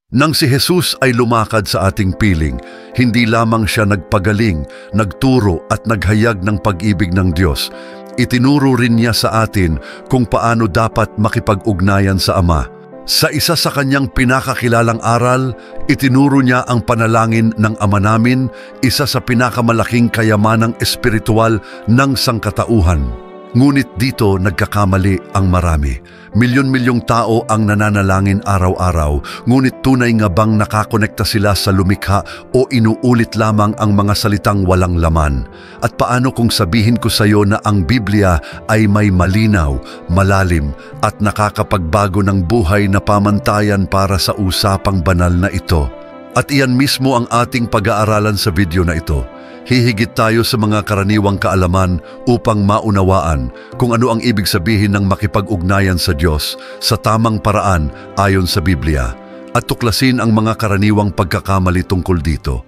Nang si Jesus ay lumakad sa ating piling, hindi lamang siya nagpagaling, nagturo at naghayag ng pag-ibig ng Diyos. Itinuro rin niya sa atin kung paano dapat makipag-ugnayan sa Ama. Sa isa sa kanyang pinakakilalang aral, itinuro niya ang panalangin ng Ama namin, isa sa pinakamalaking kayamanang espiritual ng sangkatauhan. Ngunit dito nagkakamali ang marami. Milyon-milyong tao ang nananalangin araw-araw, ngunit tunay nga bang nakakonekta sila sa lumikha o inuulit lamang ang mga salitang walang laman? At paano kung sabihin ko sa iyo na ang Biblia ay may malinaw, malalim at nakakapagbago ng buhay na pamantayan para sa usapang banal na ito? At iyan mismo ang ating pag-aaralan sa video na ito. Hihigit tayo sa mga karaniwang kaalaman upang maunawaan kung ano ang ibig sabihin ng makipag-ugnayan sa Diyos sa tamang paraan ayon sa Biblia at tuklasin ang mga karaniwang pagkakamali tungkol dito.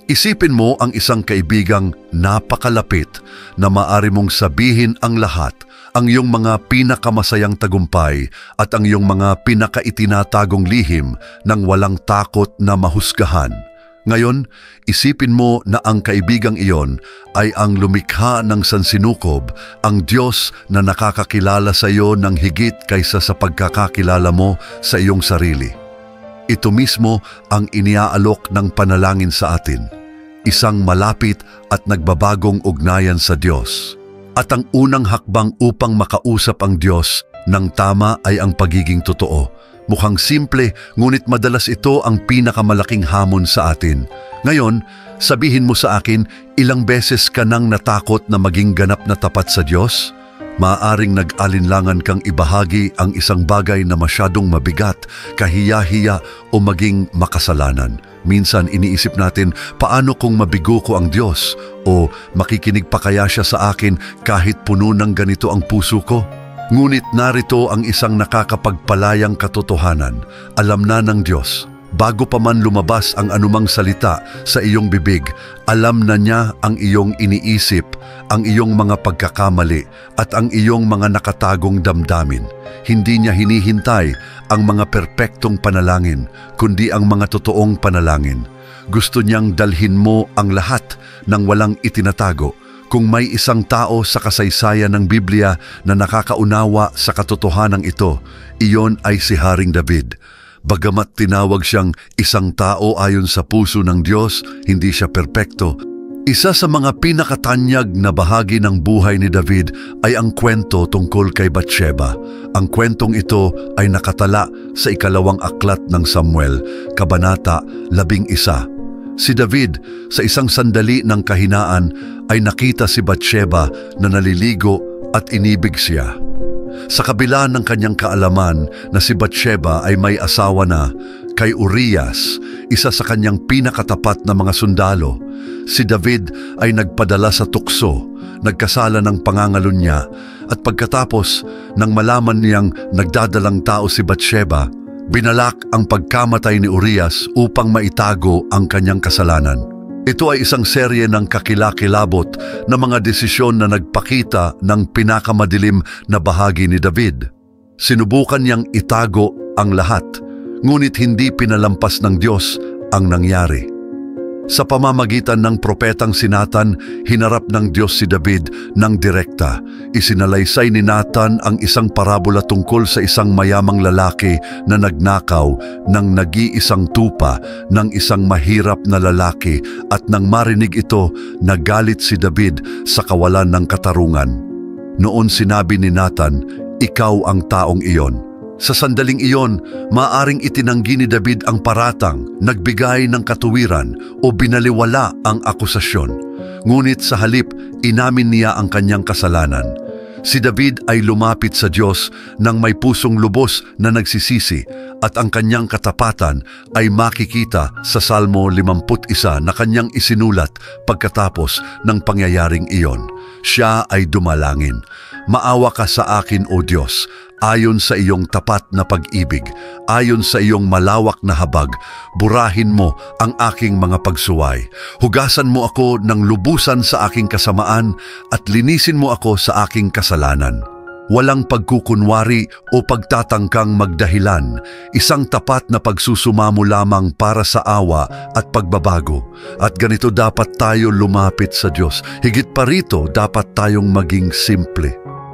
Isipin mo ang isang kaibigang napakalapit na maaari mong sabihin ang lahat, ang iyong mga pinakamasayang tagumpay at ang iyong mga pinakaitinatagong lihim nang walang takot na mahusgahan. Ngayon, isipin mo na ang kaibigang iyon ay ang lumikha ng sansinukob, ang Diyos na nakakakilala sa iyo ng higit kaysa sa pagkakakilala mo sa iyong sarili. Ito mismo ang iniaalok ng panalangin sa atin, isang malapit at nagbabagong ugnayan sa Diyos. At ang unang hakbang upang makausap ang Diyos ng tama ay ang pagiging totoo. Mukhang simple, ngunit madalas ito ang pinakamalaking hamon sa atin. Ngayon, sabihin mo sa akin, ilang beses ka nang natakot na maging ganap na tapat sa Diyos? Maaaring nag-alinlangan kang ibahagi ang isang bagay na masyadong mabigat, kahiya-hiya o maging makasalanan. Minsan iniisip natin, paano kung mabigo ko ang Diyos? O makikinig pa kaya siya sa akin kahit puno ng ganito ang puso ko? Ngunit narito ang isang nakakapagpalayang katotohanan. Alam na ng Diyos, bago pa man lumabas ang anumang salita sa iyong bibig, alam na niya ang iyong iniisip, ang iyong mga pagkakamali at ang iyong mga nakatagong damdamin. Hindi niya hinihintay ang mga perpektong panalangin, kundi ang mga totoong panalangin. Gusto niyang dalhin mo ang lahat ng walang itinatago. Kung may isang tao sa kasaysayan ng Biblia na nakakaunawa sa katotohanan ito, iyon ay si Haring David. Bagamat tinawag siyang isang tao ayon sa puso ng Diyos, hindi siya perpekto. Isa sa mga pinakatanyag na bahagi ng buhay ni David ay ang kwento tungkol kay Batsheba. Ang kwentong ito ay nakatala sa ikalawang aklat ng Samuel, Kabanata 11. Si David, sa isang sandali ng kahinaan, ay nakita si Batsheba na naliligo at inibig siya. Sa kabila ng kanyang kaalaman na si Batsheba ay may asawa na, kay Urias, isa sa kanyang pinakatapat na mga sundalo, si David ay nagpadala sa tukso, nagkasala ng pangangalun niya, at pagkatapos nang malaman niyang nagdadalang tao si Batsheba, binalak ang pagkamatay ni Urias upang maitago ang kanyang kasalanan. Ito ay isang serye ng kakilakilabot na mga desisyon na nagpakita ng pinakamadilim na bahagi ni David. Sinubukan niyang itago ang lahat, ngunit hindi pinalampas ng Diyos ang nangyari. Sa pamamagitan ng propetang si Nathan, hinarap ng Diyos si David ng direkta. Isinalaysay ni Nathan ang isang parabola tungkol sa isang mayamang lalaki na nagnakaw ng nag-iisang tupa ng isang mahirap na lalaki, at nang marinig ito, nagalit si David sa kawalan ng katarungan. Noon sinabi ni Nathan, "Ikaw ang taong iyon." Sa sandaling iyon, maaring itinanggi ni David ang paratang, nagbigay ng katuwiran o binaliwala ang akusasyon. Ngunit sa halip, inamin niya ang kanyang kasalanan. Si David ay lumapit sa Diyos nang may pusong lubos na nagsisisi, at ang kanyang katapatan ay makikita sa Salmo 51 na kanyang isinulat pagkatapos ng pangyayaring iyon. Siya ay dumalangin, "Maawa ka sa akin, O Diyos, ayon sa iyong tapat na pag-ibig, ayon sa iyong malawak na habag, burahin mo ang aking mga pagsuway. Hugasan mo ako ng lubusan sa aking kasamaan at linisin mo ako sa aking kasalanan." walang pagkukunwari o pagtatangkang magdahilan, isang tapat na pagsusumamo lamang para sa awa at pagbabago. At ganito dapat tayo lumapit sa Diyos. Higit pa rito, dapat tayong maging simple.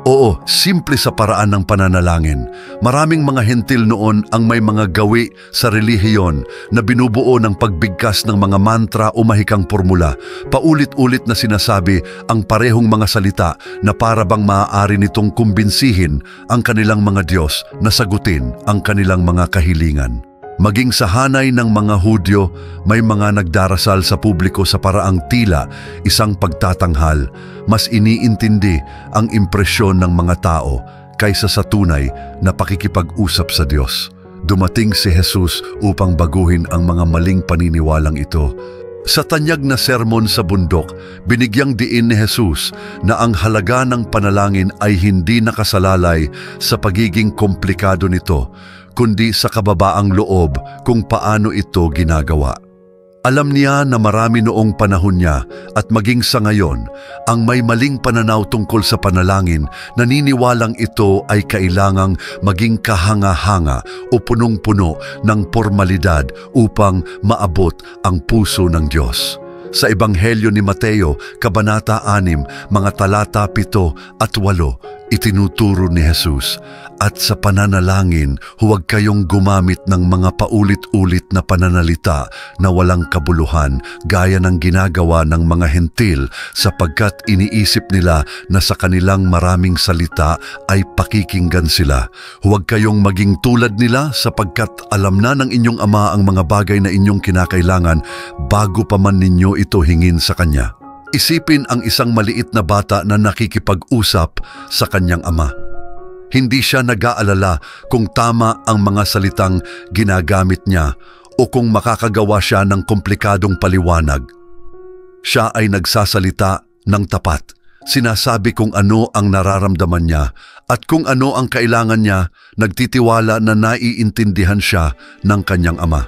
Oo, simple sa paraan ng pananalangin. Maraming mga hentil noon ang may mga gawi sa relihiyon na binubuo ng pagbigkas ng mga mantra o mahikang formula. Paulit-ulit na sinasabi ang parehong mga salita na para bang maaari nitong kumbinsihin ang kanilang mga Diyos na sagutin ang kanilang mga kahilingan. Maging sa hanay ng mga Hudyo, may mga nagdarasal sa publiko sa paraang tila isang pagtatanghal. Mas iniintindi ang impresyon ng mga tao kaysa sa tunay na pakikipag-usap sa Diyos. Dumating si Jesus upang baguhin ang mga maling paniniwalang ito. Sa tanyag na sermon sa bundok, binigyang diin ni Jesus na ang halaga ng panalangin ay hindi nakasalalay sa pagiging komplikado nito, kundi sa kababaang loob kung paano ito ginagawa. Alam niya na marami noong panahon niya at maging sa ngayon, ang may maling pananaw tungkol sa panalangin, naniniwalang ito ay kailangang maging kahanga-hanga o punong-puno ng formalidad upang maabot ang puso ng Diyos. Sa Ebanghelyo ni Mateo, Kabanata 6, mga talata 7 at 8, itinuturo ni Jesus, "At sa pananalangin, huwag kayong gumamit ng mga paulit-ulit na pananalita na walang kabuluhan gaya ng ginagawa ng mga hentil sapagkat iniisip nila na sa kanilang maraming salita ay pakikinggan sila. Huwag kayong maging tulad nila sapagkat alam na ng inyong Ama ang mga bagay na inyong kinakailangan bago pa man ninyo ito hingin sa Kanya." Isipin ang isang maliit na bata na nakikipag-usap sa kanyang ama. Hindi siya nag-aalala kung tama ang mga salitang ginagamit niya o kung makakagawa siya ng komplikadong paliwanag. Siya ay nagsasalita ng tapat. Sinasabi kung ano ang nararamdaman niya at kung ano ang kailangan niya, nagtitiwala na naiintindihan siya ng kanyang ama.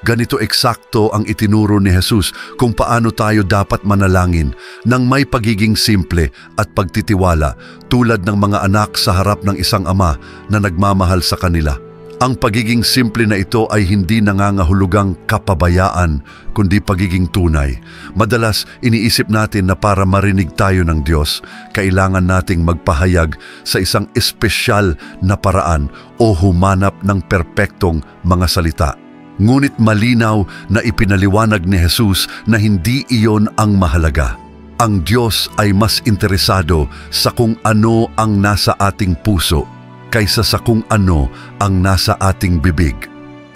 Ganito eksakto ang itinuro ni Jesus kung paano tayo dapat manalangin ng may pagiging simple at pagtitiwala tulad ng mga anak sa harap ng isang ama na nagmamahal sa kanila. Ang pagiging simple na ito ay hindi nangangahulugang kapabayaan kundi pagiging tunay. Madalas iniisip natin na para marinig tayo ng Diyos, kailangan nating magpahayag sa isang espesyal na paraan o humanap ng perpektong mga salita. Ngunit malinaw na ipinaliwanag ni Jesus na hindi iyon ang mahalaga. Ang Diyos ay mas interesado sa kung ano ang nasa ating puso kaysa sa kung ano ang nasa ating bibig.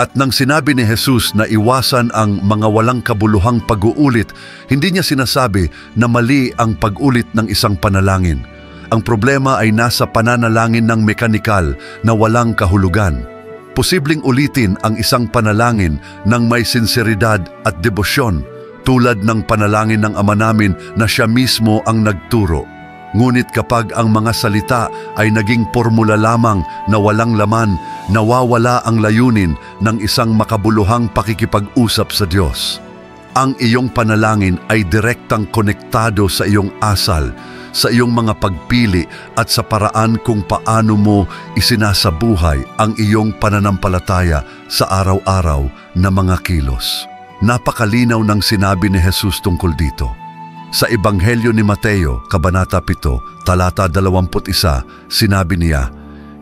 At nang sinabi ni Jesus na iwasan ang mga walang kabuluhang pag-uulit, hindi niya sinasabi na mali ang pag-ulit ng isang panalangin. Ang problema ay nasa pananalangin ng mekanikal na walang kahulugan. Posibleng ulitin ang isang panalangin ng may sinseridad at debosyon, tulad ng panalangin ng Ama namin na Siya mismo ang nagturo. Ngunit kapag ang mga salita ay naging formula lamang na walang laman, nawawala ang layunin ng isang makabuluhang pakikipag-usap sa Diyos. Ang iyong panalangin ay direktang konektado sa iyong asal, sa iyong mga pagpili at sa paraan kung paano mo isinasabuhay ang iyong pananampalataya sa araw-araw na mga kilos. Napakalinaw ng sinabi ni Jesus tungkol dito. Sa Ebanghelyo ni Mateo, Kabanata 7, talata 21, sinabi niya,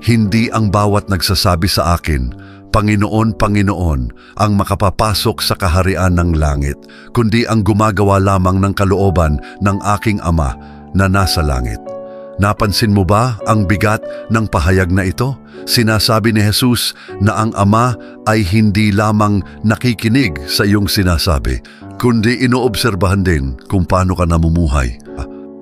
"Hindi ang bawat nagsasabi sa akin, 'Panginoon, Panginoon,' ang makapapasok sa kaharian ng langit, kundi ang gumagawa lamang ng kalooban ng aking Ama na nasa langit." Napansin mo ba ang bigat ng pahayag na ito? Sinasabi ni Jesus na ang Ama ay hindi lamang nakikinig sa iyong sinasabi, kundi inoobserbahan din kung paano ka namumuhay.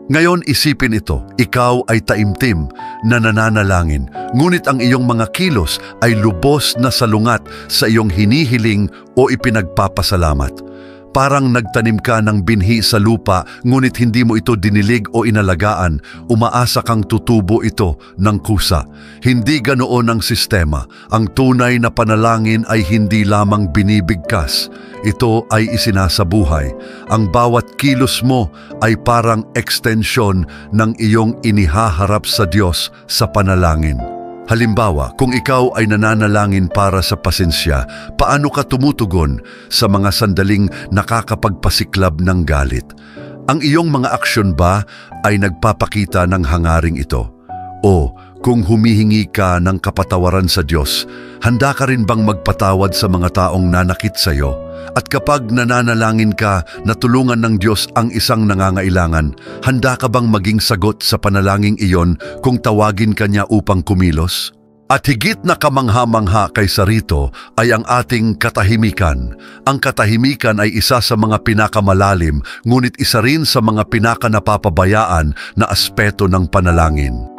Ngayon isipin ito, ikaw ay taimtim na nananalangin, ngunit ang iyong mga kilos ay lubos na salungat sa iyong hinihiling o ipinagpapasalamat. Parang nagtanim ka ng binhi sa lupa ngunit hindi mo ito dinilig o inalagaan, umaasa kang tutubo ito ng kusa. Hindi ganoon ang sistema. Ang tunay na panalangin ay hindi lamang binibigkas. Ito ay isinasabuhay. Ang bawat kilos mo ay parang ekstensyon ng iyong inihaharap sa Diyos sa panalangin. Halimbawa, kung ikaw ay nananalangin para sa pasensya, paano ka tumutugon sa mga sandaling nakakapagpasiklab ng galit? Ang iyong mga aksyon ba ay nagpapakita ng hangaring ito? O kung humihingi ka ng kapatawaran sa Diyos, handa ka rin bang magpatawad sa mga taong nanakit sa iyo? At kapag nananalangin ka na tulungan ng Diyos ang isang nangangailangan, handa ka bang maging sagot sa panalangin iyon kung tawagin ka niya upang kumilos? At higit na kamangha-mangha kaysa rito ay ang ating katahimikan. Ang katahimikan ay isa sa mga pinakamalalim, ngunit isa rin sa mga pinakanapapabayaan na aspeto ng panalangin.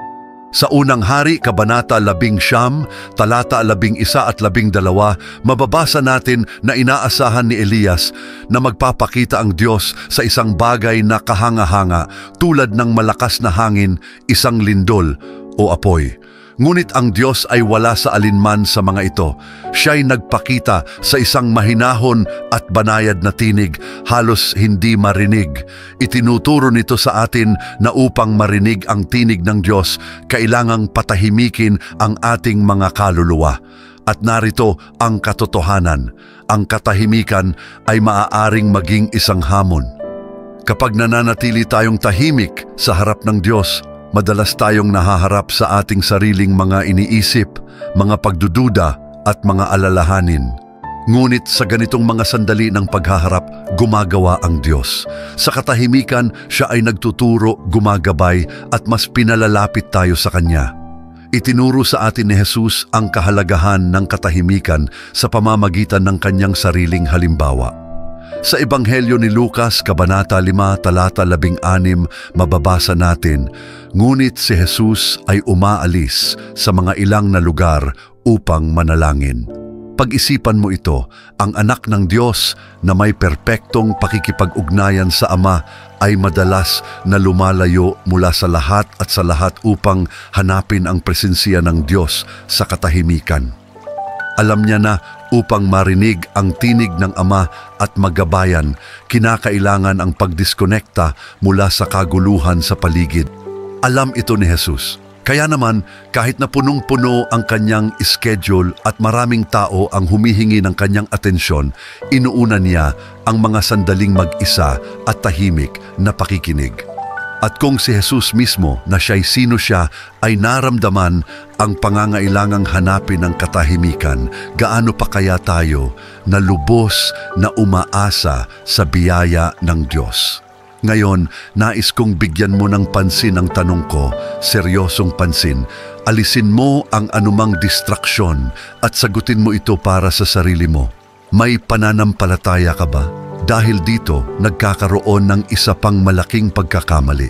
Sa Unang Hari, Kabanata 11, talata 11 at 12, mababasa natin na inaasahan ni Elias na magpapakita ang Diyos sa isang bagay na kahanga-hanga tulad ng malakas na hangin, isang lindol o apoy. Ngunit ang Diyos ay wala sa alinman sa mga ito. Siya'y nagpakita sa isang mahinahon at banayad na tinig, halos hindi marinig. Itinuturo nito sa atin na upang marinig ang tinig ng Diyos, kailangang patahimikin ang ating mga kaluluwa. At narito ang katotohanan. Ang katahimikan ay maaaring maging isang hamon. Kapag nananatili tayong tahimik sa harap ng Diyos, madalas tayong nahaharap sa ating sariling mga iniisip, mga pagdududa at mga alalahanin. Ngunit sa ganitong mga sandali ng paghaharap, gumagawa ang Diyos. Sa katahimikan, siya ay nagtuturo, gumagabay at mas pinalalapit tayo sa Kanya. Itinuro sa atin ni Jesus ang kahalagahan ng katahimikan sa pamamagitan ng Kanyang sariling halimbawa. Sa Ebanghelyo ni Lucas, Kabanata 5, talata 16, mababasa natin, ngunit si Jesus ay umaalis sa mga ilang na lugar upang manalangin. Pag-isipan mo ito, ang anak ng Diyos na may perpektong pakikipag-ugnayan sa Ama ay madalas na lumalayo mula sa lahat at sa lahat upang hanapin ang presensya ng Diyos sa katahimikan. Alam niya na upang marinig ang tinig ng Ama at magabayan, kinakailangan ang pagdiskonekta mula sa kaguluhan sa paligid. Alam ito ni Jesus. Kaya naman, kahit na punong-puno ang kanyang schedule at maraming tao ang humihingi ng kanyang atensyon, inuuna niya ang mga sandaling mag-isa at tahimik na pakikinig. At kung si Jesus mismo na siya'y sino siya ay naramdaman ang pangangailangang hanapin ng katahimikan, gaano pa kaya tayo na lubos na umaasa sa biyaya ng Diyos? Ngayon, nais kong bigyan mo ng pansin ang tanong ko, seryosong pansin. Alisin mo ang anumang distraksyon at sagutin mo ito para sa sarili mo. May pananampalataya ka ba? Dahil dito, nagkakaroon ng isa pang malaking pagkakamali.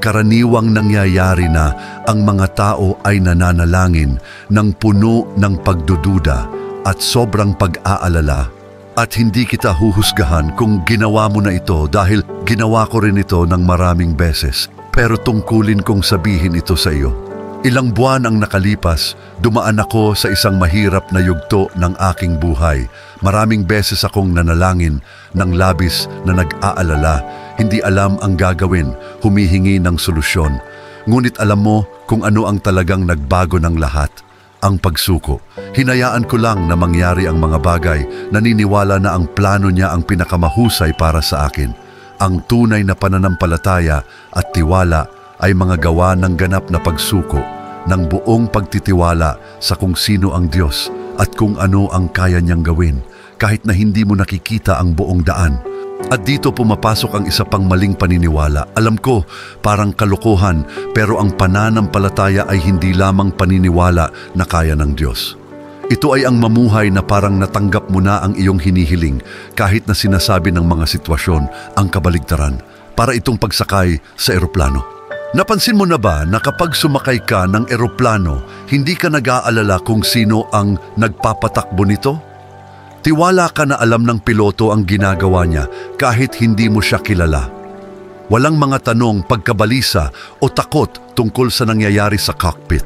Karaniwang nangyayari na ang mga tao ay nananalangin ng puno ng pagdududa at sobrang pag-aalala. At hindi kita huhusgahan kung ginawa mo na ito dahil ginawa ko rin ito ng maraming beses. Pero tungkulin kong sabihin ito sa iyo. Ilang buwan ang nakalipas, dumaan ako sa isang mahirap na yugto ng aking buhay. Maraming beses akong nanalangin ng labis na nag-aalala, hindi alam ang gagawin, humihingi ng solusyon. Ngunit alam mo kung ano ang talagang nagbago ng lahat, ang pagsuko. Hinayaan ko lang na mangyari ang mga bagay, naniniwala na ang plano niya ang pinakamahusay para sa akin. Ang tunay na pananampalataya at tiwala ay mga gawa ng ganap na pagsuko, ng buong pagtitiwala sa kung sino ang Diyos at kung ano ang kaya niyang gawin, kahit na hindi mo nakikita ang buong daan. At dito pumapasok ang isa pang maling paniniwala. Alam ko, parang kalokohan, pero ang pananampalataya ay hindi lamang paniniwala na kaya ng Diyos. Ito ay ang mamuhay na parang natanggap mo na ang iyong hinihiling, kahit na sinasabi ng mga sitwasyon ang kabaligtaran, para itong pagsakay sa eroplano. Napansin mo na ba na kapag sumakay ka ng eroplano, hindi ka nag-aalala kung sino ang nagpapatakbo nito? Tiwala ka na alam ng piloto ang ginagawa niya kahit hindi mo siya kilala. Walang mga tanong, pagkabalisa o takot tungkol sa nangyayari sa cockpit.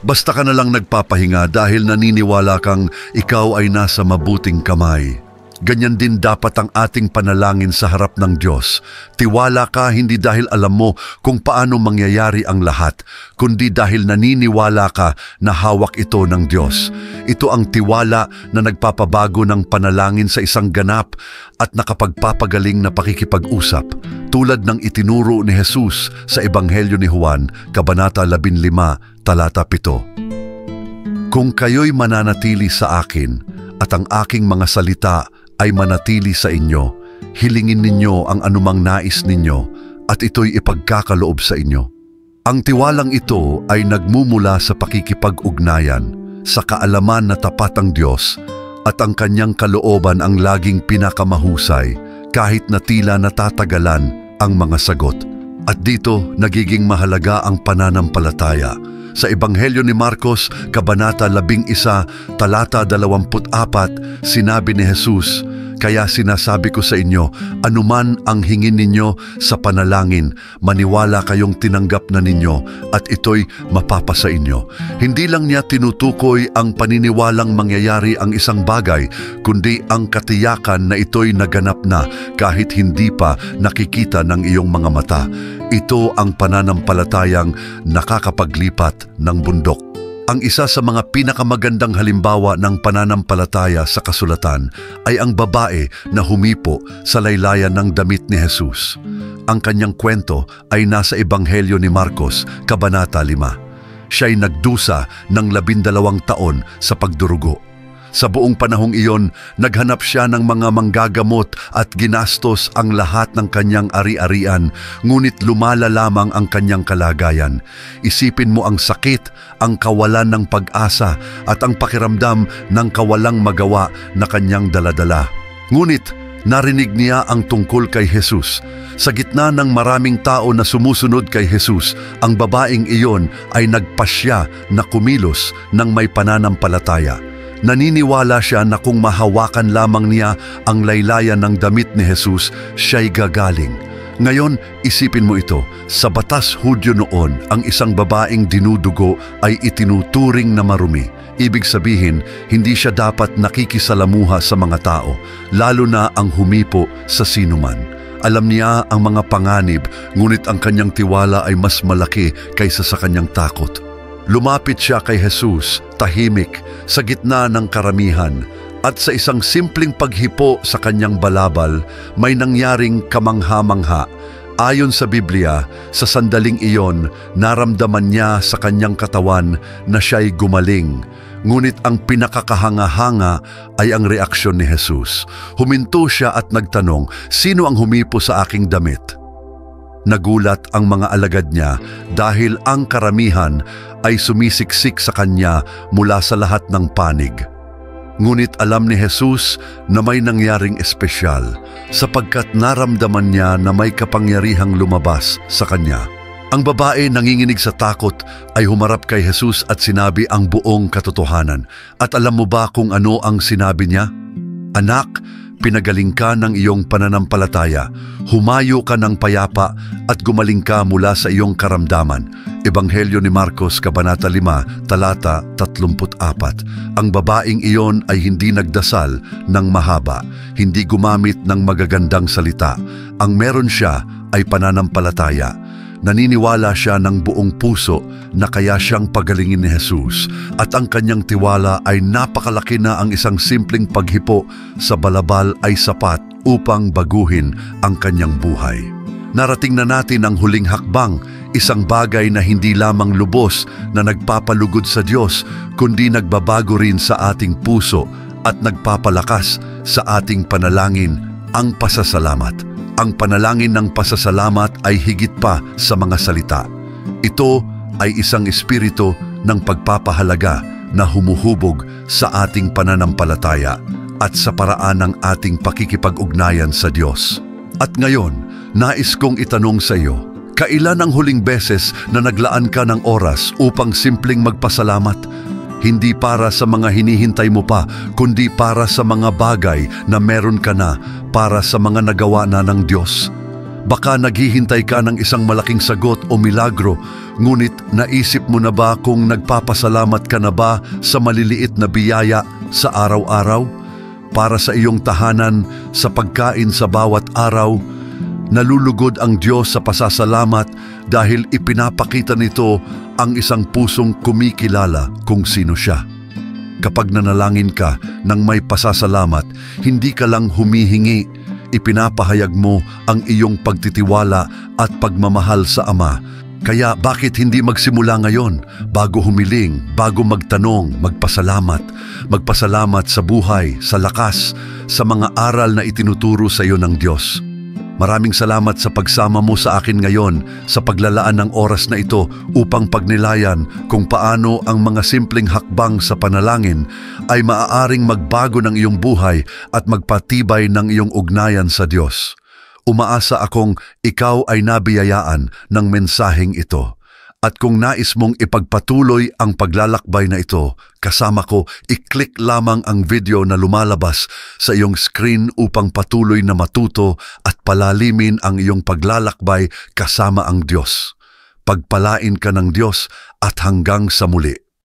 Basta ka na lang nagpapahinga dahil naniniwala kang ikaw ay nasa mabuting kamay. Ganyan din dapat ang ating panalangin sa harap ng Diyos. Tiwala ka hindi dahil alam mo kung paano mangyayari ang lahat, kundi dahil naniniwala ka na hawak ito ng Diyos. Ito ang tiwala na nagpapabago ng panalangin sa isang ganap at nakapagpapagaling na pakikipag-usap, tulad ng itinuro ni Jesus sa Ebanghelyo ni Juan, Kabanata 15, Talata 7. Kung kayo'y mananatili sa akin at ang aking mga salita ay manatili sa inyo, hilingin ninyo ang anumang nais ninyo at ito'y ipagkakaloob sa inyo. Ang tiwalang ito ay nagmumula sa pakikipag-ugnayan, sa kaalaman na tapat ang Diyos at ang kanyang kalooban ang laging pinakamahusay kahit na tila natatagalan ang mga sagot. At dito nagiging mahalaga ang pananampalataya. Sa Ebanghelyo ni Marcos, Kabanata 11, Talata 24, sinabi ni Jesus, "Kaya sinasabi ko sa inyo, anuman ang hingin ninyo sa panalangin, maniwala kayong tinanggap na ninyo at ito'y mapapasa inyo." Hindi lang niya tinutukoy ang paniniwalang mangyayari ang isang bagay, kundi ang katiyakan na ito'y naganap na kahit hindi pa nakikita ng iyong mga mata. Ito ang pananampalatayang nakakapaglipat ng bundok. Ang isa sa mga pinakamagandang halimbawa ng pananampalataya sa kasulatan ay ang babae na humipo sa laylayan ng damit ni Jesus. Ang kanyang kwento ay nasa Ebanghelyo ni Marcos, Kabanata 5. Siya'y nagdusa ng 12 taon sa pagdurugo. Sa buong panahong iyon, naghanap siya ng mga manggagamot at ginastos ang lahat ng kanyang ari-arian, ngunit lumala lamang ang kanyang kalagayan. Isipin mo ang sakit, ang kawalan ng pag-asa at ang pakiramdam ng kawalang magawa na kanyang daladala. Ngunit narinig niya ang tungkol kay Jesus. Sa gitna ng maraming tao na sumusunod kay Jesus, ang babaeng iyon ay nagpasya na kumilos ng may pananampalataya. Naniniwala siya na kung mahawakan lamang niya ang laylayan ng damit ni Jesus, siya'y gagaling. Ngayon, isipin mo ito, sa batas Hudyo noon, ang isang babaeng dinudugo ay itinuturing na marumi. Ibig sabihin, hindi siya dapat nakikisalamuha sa mga tao, lalo na ang humipo sa sinuman. Alam niya ang mga panganib, ngunit ang kanyang tiwala ay mas malaki kaysa sa kanyang takot. Lumapit siya kay Jesus, tahimik, sa gitna ng karamihan, at sa isang simpleng paghipo sa kanyang balabal, may nangyaring kamangha-mangha. Ayon sa Biblia, sa sandaling iyon, naramdaman niya sa kanyang katawan na siya'y gumaling. Ngunit ang pinakakahanga-hanga ay ang reaksyon ni Jesus. Huminto siya at nagtanong, "Sino ang humipo sa aking damit?" Nagulat ang mga alagad niya dahil ang karamihan ay sumisiksik sa kanya mula sa lahat ng panig. Ngunit alam ni Jesus na may nangyaring espesyal sapagkat naramdaman niya na may kapangyarihang lumabas sa kanya. Ang babae, nanginginig sa takot, ay humarap kay Jesus at sinabi ang buong katotohanan. At alam mo ba kung ano ang sinabi niya? "Anak, pinagaling ka ng iyong pananampalataya, humayo ka ng payapa at gumaling ka mula sa iyong karamdaman." Ebanghelyo ni Marcos, Kabanata 5, Talata 34. Ang babaeng iyon ay hindi nagdasal ng mahaba, hindi gumamit ng magagandang salita. Ang meron siya ay pananampalataya. Naniniwala siya ng buong puso na kaya siyang pagalingin ni Jesus at ang kanyang tiwala ay napakalaki na ang isang simpleng paghipo sa balabal ay sapat upang baguhin ang kanyang buhay. Narating na natin ang huling hakbang, isang bagay na hindi lamang lubos na nagpapalugod sa Diyos, kundi nagbabago rin sa ating puso at nagpapalakas sa ating panalangin, ang pasasalamat. Ang panalangin ng pasasalamat ay higit pa sa mga salita. Ito ay isang espiritu ng pagpapahalaga na humuhubog sa ating pananampalataya at sa paraan ng ating pakikipag-ugnayan sa Diyos. At ngayon, nais kong itanong sa iyo, kailan ang huling beses na naglaan ka ng oras upang simpleng magpasalamat? Hindi para sa mga hinihintay mo pa, kundi para sa mga bagay na meron ka na, para sa mga nagawa na ng Diyos. Baka naghihintay ka ng isang malaking sagot o milagro, ngunit naisip mo na ba kung nagpapasalamat ka na ba sa maliliit na biyaya sa araw-araw? Para sa iyong tahanan, sa pagkain sa bawat araw, nalulugod ang Diyos sa pasasalamat dahil ipinapakita nito ang isang pusong kumikilala kung sino siya. Kapag nanalangin ka ng may pasasalamat, hindi ka lang humihingi, ipinapahayag mo ang iyong pagtitiwala at pagmamahal sa Ama. Kaya bakit hindi magsimula ngayon, bago humiling, bago magtanong, magpasalamat. Magpasalamat sa buhay, sa lakas, sa mga aral na itinuturo sa iyo ng Diyos. Maraming salamat sa pagsama mo sa akin ngayon sa paglalaan ng oras na ito upang pagnilayan kung paano ang mga simpleng hakbang sa panalangin ay maaaring magbago ng iyong buhay at magpatibay ng iyong ugnayan sa Diyos. Umaasa akong ikaw ay nabiyayaan ng mensaheng ito. At kung nais mong ipagpatuloy ang paglalakbay na ito, kasama ko, i-click lamang ang video na lumalabas sa iyong screen upang patuloy na matuto at palalimin ang iyong paglalakbay kasama ang Diyos. Pagpalain ka ng Diyos at hanggang sa muli.